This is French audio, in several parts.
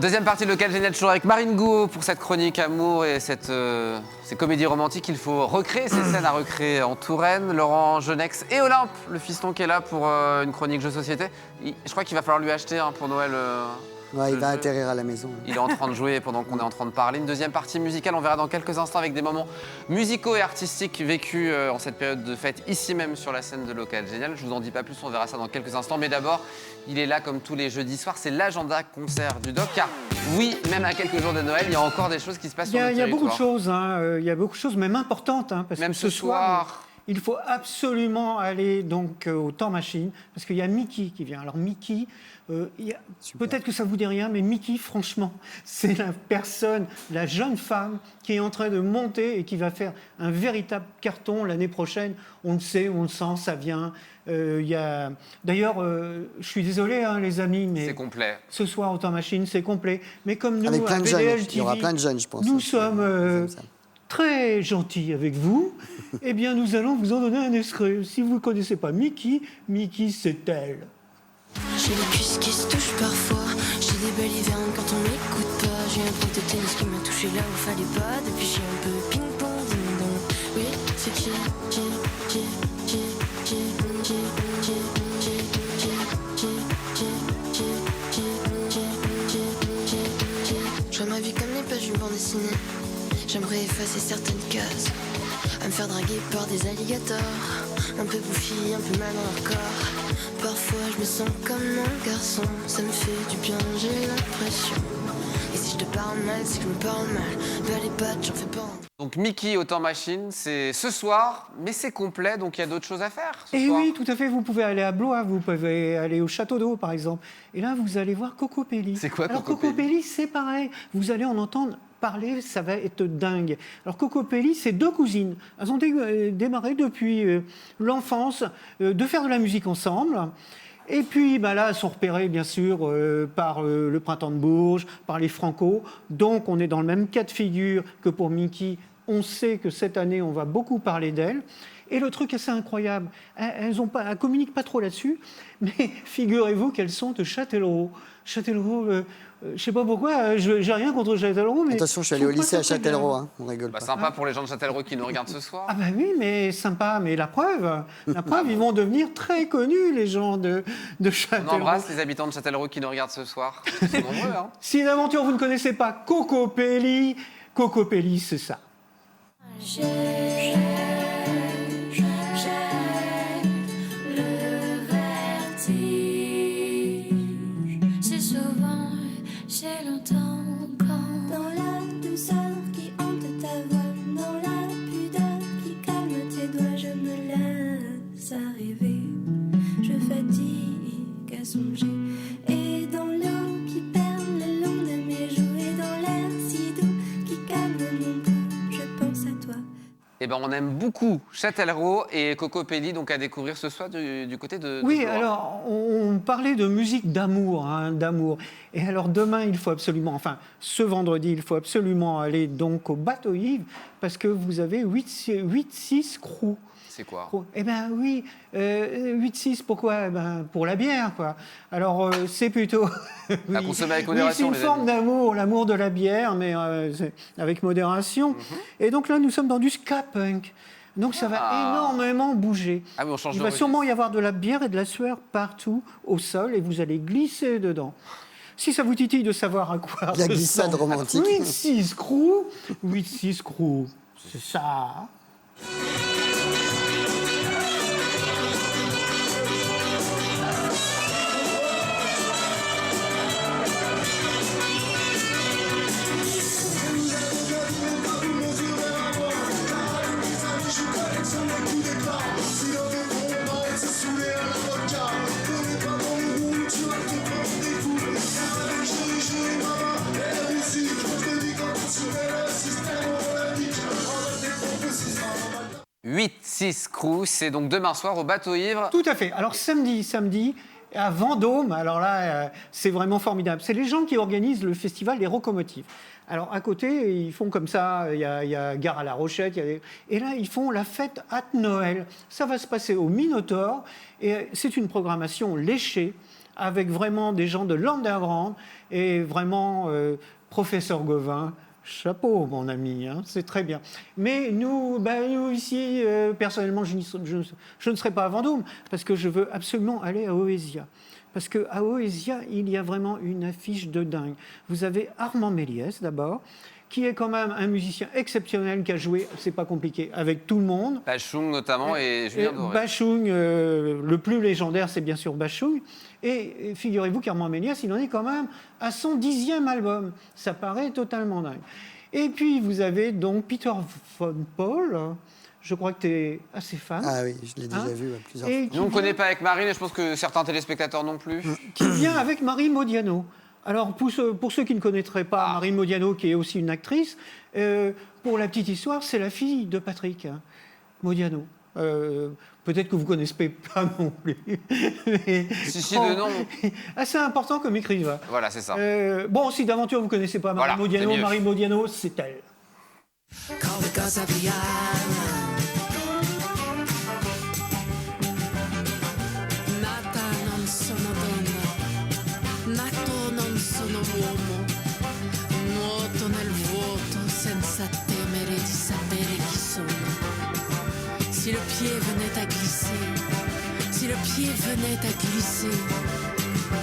Deuxième partie de Local Génial, toujours avec Marine Gouault pour cette chronique amour et ces comédies romantiques. Il faut recréer ces scènes à recréer en Touraine. Laurent Genex et Olympe, le fiston qui est là pour une chronique jeu société. Je crois qu'il va falloir lui acheter pour Noël. Ouais, il va atterrir à la maison. Il est en train de jouer pendant qu'on est en train de parler. Une deuxième partie musicale, on verra dans quelques instants avec des moments musicaux et artistiques vécus en cette période de fête, ici même sur la scène de Local Génial. Je vous en dis pas plus, on verra ça dans quelques instants. Mais d'abord, il est là comme tous les jeudis soirs, c'est l'agenda concert du Doc. Car oui, même à quelques jours de Noël, il y a encore des choses qui se passent sur le territoire. Il y a beaucoup de choses, il y a beaucoup de choses, même importantes. Parce même que ce soir, il faut absolument aller donc au Temps Machine, parce qu'il y a Mickey qui vient. Alors Mickey, peut-être que ça vous dit rien, mais Mickey, franchement, c'est la personne, la jeune femme qui est en train de monter et qui va faire un véritable carton l'année prochaine. On le sait, on le sent, ça vient. D'ailleurs, je suis désolé, les amis, mais c'est complet. Ce soir au Temps Machine, c'est complet. Mais comme nous, avec plein de jeunes, BDL il y aura plein de jeunes, je pense. Nous sommes très gentils avec vous. Eh bien, nous allons vous en donner un extrait. Si vous ne connaissez pas Mickey, Mickey, c'est elle. J'ai les cuisses qui se touchent parfois. J'ai des belles hivernes quand on m'écoute pas. J'ai un truc de tennis qui m'a touché là où fallait pas. Depuis j'ai un peu ping-pong, ding-dong. Oui, c'est qui. Je vois ma vie comme les pages d'une bande dessinée. J'aimerais effacer certaines cases. À me faire draguer par des alligators. Un peu bouffi, un peu mal dans leur corps. Parfois je me sens comme un garçon. Ça me fait du bien, j'ai l'impression. Et si je te parle mal, c'est que je me parle mal. Bah les pattes, j'en fais pas. Donc Mickey au Temps Machine, c'est ce soir, mais c'est complet, donc il y a d'autres choses à faire ce Et soir. oui, tout à fait, vous pouvez aller à Blois, vous pouvez aller au Château d'Eau, par exemple. Et là, vous allez voir Cocopelli. C'est quoi Alors Cocopelli ? Cocopelli, c'est pareil. Vous allez en entendre parler, ça va être dingue. Alors Cocopelli, c'est deux cousines. Elles ont démarré depuis l'enfance de faire de la musique ensemble. Et puis là, elles sont repérées, bien sûr, par le Printemps de Bourges, par les Franco. Donc, on est dans le même cas de figure que pour Mickey. On sait que cette année, on va beaucoup parler d'elles. Et le truc assez incroyable, elles ne communiquent pas trop là-dessus, mais figurez-vous qu'elles sont de Châtellerault. Châtellerault, je ne sais pas pourquoi, je n'ai rien contre Châtellerault, mais... Attention, je suis allé au lycée à Châtellerault, on rigole pas. Sympa pour les gens de Châtellerault qui nous regardent ce soir. Ah oui, mais sympa, mais la preuve, ils vont devenir très connus, les gens de Châtellerault. On embrasse les habitants de Châtellerault qui nous regardent ce soir. Ils sont nombreux, hein. Si d'aventure vous ne connaissez pas Cocopelli, c'est ça. J'ai le vertige. C'est souvent, c'est longtemps quand dans la douceur qui hante ta voix, dans la pudeur qui calme tes doigts, je me laisse arriver, je fatigue à songer. Et dans l'eau qui perle le long de mes joues, et dans l'air si doux qui calme mon pouls, je pense à toi. Eh ben, on aime beaucoup Châtellerault et Cocopelli, donc à découvrir ce soir du côté de Oui, Blois. alors, on parlait de musique d'amour, d'amour. Et alors, demain, il faut absolument, ce vendredi, il faut absolument aller donc au Bateau Ivre, parce que vous avez 8-6 crews. C'est quoi ? Eh bien oui, 8-6, pourquoi ? Pour la bière, quoi. Alors, c'est plutôt... À consommer avec modération, oui, c'est une forme d'amour, l'amour de la bière, mais avec modération. Et donc là, nous sommes dans du ska punk. Donc ça va énormément bouger. Ah oui, on change Il de va registre. sûrement y avoir de la bière et de la sueur partout au sol, et vous allez glisser dedans. Si ça vous titille de savoir à quoi... La glissade romantique. 8-6 crew, c'est ça. 8-6 crew, c'est donc demain soir au Bateau Ivre. Tout à fait. Alors samedi, à Vendôme, alors là, c'est vraiment formidable. C'est les gens qui organisent le festival des Rocomotives. Alors à côté, ils font comme ça, il y a Gare à la Rochette, et là, ils font la fête at Noël. Ça va se passer au Minotaure, et c'est une programmation léchée, avec vraiment des gens de l'underground et vraiment professeur Gauvin. Chapeau, mon ami, hein, c'est très bien. Mais nous ici, personnellement, je ne serai pas à Vendôme parce que je veux absolument aller à Oesia. Parce qu'à Oesia, il y a vraiment une affiche de dingue. Vous avez Armand Méliès, d'abord, qui est quand même un musicien exceptionnel qui a joué, c'est pas compliqué, avec tout le monde. Bachung notamment et Julien Doré. Bachung, le plus légendaire, c'est bien sûr Bachung. Et figurez-vous qu'Armand Méliès, il en est quand même à son 10e album. Ça paraît totalement dingue. Et puis, vous avez donc Peter von Paul. Je crois que tu es assez fan. Ah oui, je l'ai déjà vu à plusieurs fois. Nous, on ne connaît pas avec Marine et je pense que certains téléspectateurs non plus. Qui vient avec Marie Modiano. Alors, pour ceux qui ne connaîtraient pas Marie Modiano, qui est aussi une actrice, pour la petite histoire, c'est la fille de Patrick Modiano. Peut-être que vous ne connaissez pas non plus. Mais, si, de nom. Assez important comme écrivain. Voilà, c'est ça. Bon, si d'aventure vous ne connaissez pas Marie Modiano, Marie Modiano, c'est elle. Nato non sono uomo, nuoto nel vuoto senza temere di sapere chi sono. Si le pied venait à glisser, si le pied venait à glisser,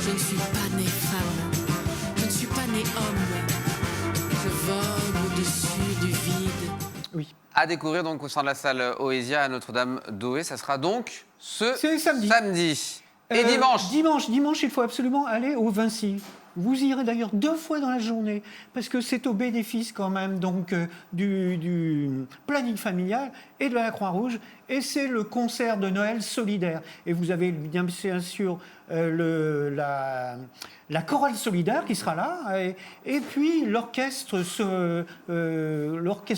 je ne suis pas née femme, je ne suis pas née homme, je vogue au-dessus du vide. Oui. À découvrir donc au sein de la salle Oesia à Notre-Dame-d'Oé, ça sera donc ce samedi. Et Dimanche, il faut absolument aller au Vinci. Vous irez d'ailleurs 2 fois dans la journée, parce que c'est au bénéfice quand même donc, du planning familial et de la Croix-Rouge, et c'est le concert de Noël solidaire. Et vous avez bien sûr la chorale solidaire qui sera là, et puis l'orchestre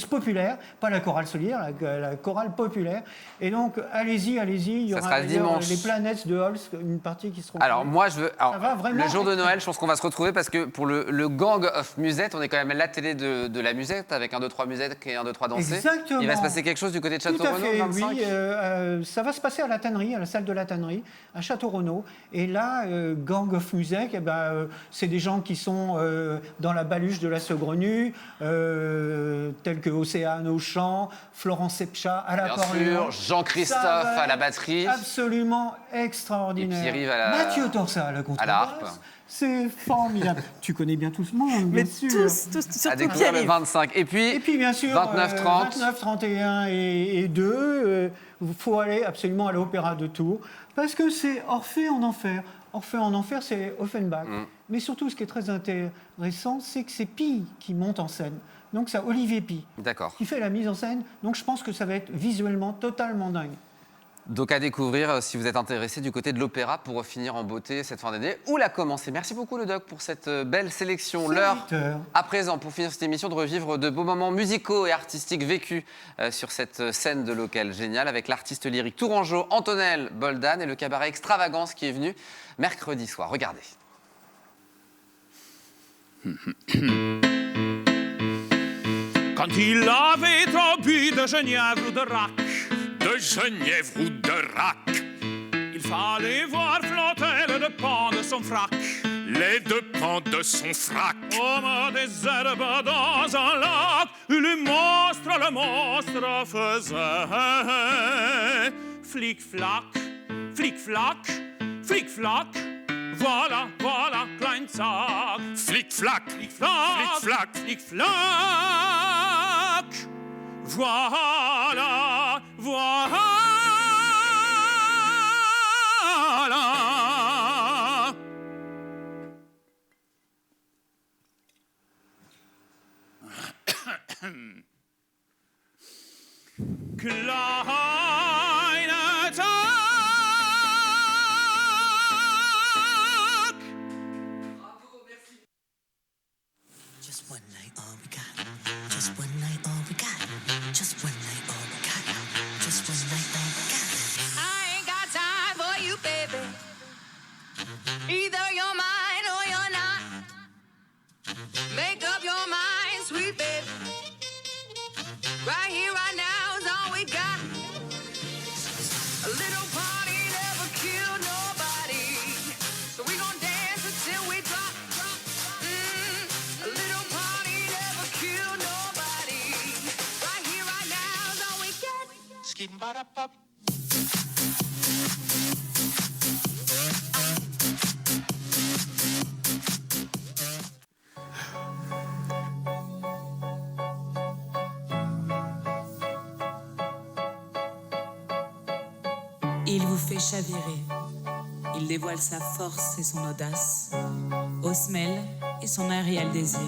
populaire, pas la chorale solidaire, la chorale populaire. Et donc, allez-y, il y aura les planètes de Holst, une partie qui seront... Alors, moi, je veux... Alors, vraiment le jour de Noël, je pense qu'on va se retrouver parce que pour le Gang of Musette, on est quand même la télé de la musette, avec 1, 2, 3 musette et 1, 2, 3 danser. Exactement. Il va se passer quelque chose du côté de Château-Renaud, le 25 ? Oui, ça va se passer à la tannerie, à la salle de la tannerie, à Château-Renaud. Et là, Gang of Music, c'est des gens qui sont dans la baluche de la Saugrenue, tels que Océane au chant, Florence Sepcha à la Bien sûr, Jean-Christophe à la batterie. Absolument extraordinaire. Et puis à Mathieu Torsa à la contrebasse. À la harpe. C'est formidable. Tu connais bien tout ce monde, bien sûr. Tous, surtout à découvrir le 25. Et puis bien sûr, 29, 30. 29, 31 et 2, il faut aller absolument à l'Opéra de Tours, parce que c'est Orphée en enfer. Orphée en enfer, c'est Offenbach. Mais surtout, ce qui est très intéressant, c'est que c'est Pi qui monte en scène. Donc, c'est Olivier Pi qui fait la mise en scène. Donc, je pense que ça va être visuellement totalement dingue. Donc à découvrir si vous êtes intéressé du côté de l'opéra pour finir en beauté cette fin d'année ou la commencer. Merci beaucoup le Doc pour cette belle sélection. L'heure à présent pour finir cette émission de revivre de beaux moments musicaux et artistiques vécus sur cette scène de Local Génial avec l'artiste lyrique tourangeau Antonelle Boldan et le cabaret Extravagance qui est venu mercredi soir. Regardez. Quand il avait trop bu de genièvre ou de rack, il fallait voir flotter les 2 pans de son frac. Les 2 pans de son frac. Comme des herbes dans un lac, le monstre faisait flic-flac, flic-flac, flic-flac. Voilà, klein Sack. Flic-flac, flic-flac, flic-flac, flic-flac. Voilà. Kleine Tag. Bravo, merci. Just one night, all we got. Just one night, all we got. Just one night, all we got. Just one night, all we got. I ain't got time for you, baby. Either you're mine or you're not. Make up your mind, sweet baby. Right here, right now is all we got. A little party never killed nobody. So we gon' Il vous fait chavirer. Il dévoile sa force et son audace, Osmel et son aériel désir.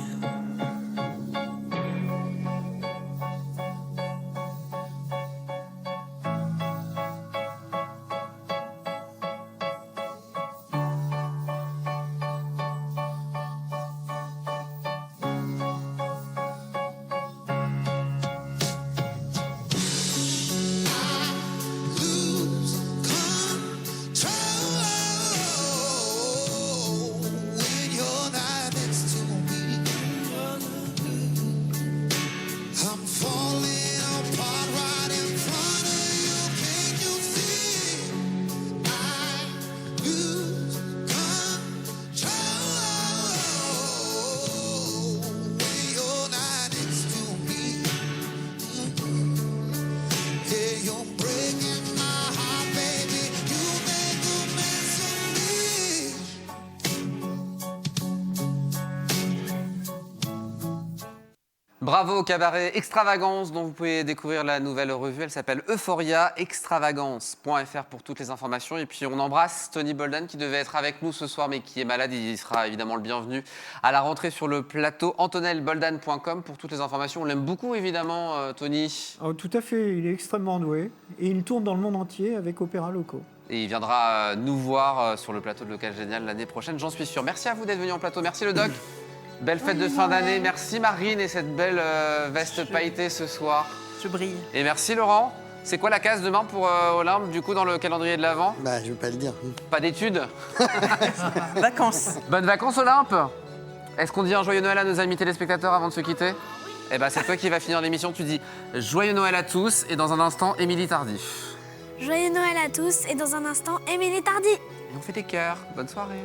Bravo au cabaret Extravagance, dont vous pouvez découvrir la nouvelle revue. Elle s'appelle Euphoria, extravagance.fr pour toutes les informations. Et puis on embrasse Tony Bolden qui devait être avec nous ce soir mais qui est malade. Il sera évidemment le bienvenu à la rentrée sur le plateau. antonelboldan.com pour toutes les informations. On l'aime beaucoup évidemment, Tony. Oh, tout à fait, il est extrêmement doué. Et il tourne dans le monde entier avec opéras locaux. Et il viendra nous voir sur le plateau de Local Génial l'année prochaine, j'en suis sûr. Merci à vous d'être venu en plateau. Merci le doc. Belle fête de fin d'année. Merci Marine et cette belle veste pailletée ce soir. Je brille. Et merci Laurent. C'est quoi la case demain pour Olympe, du coup, dans le calendrier de l'Avent? Bah, je vais pas le dire. Pas d'études? Vacances. Bonnes vacances Olympe. Est-ce qu'on dit un joyeux Noël à nos amis téléspectateurs avant de se quitter? Eh ben, c'est toi qui vas finir l'émission. Tu dis joyeux Noël à tous et dans un instant, Émilie Tardif. Joyeux Noël à tous et dans un instant, Émilie Tardy. Et on fait des cœurs. Bonne soirée.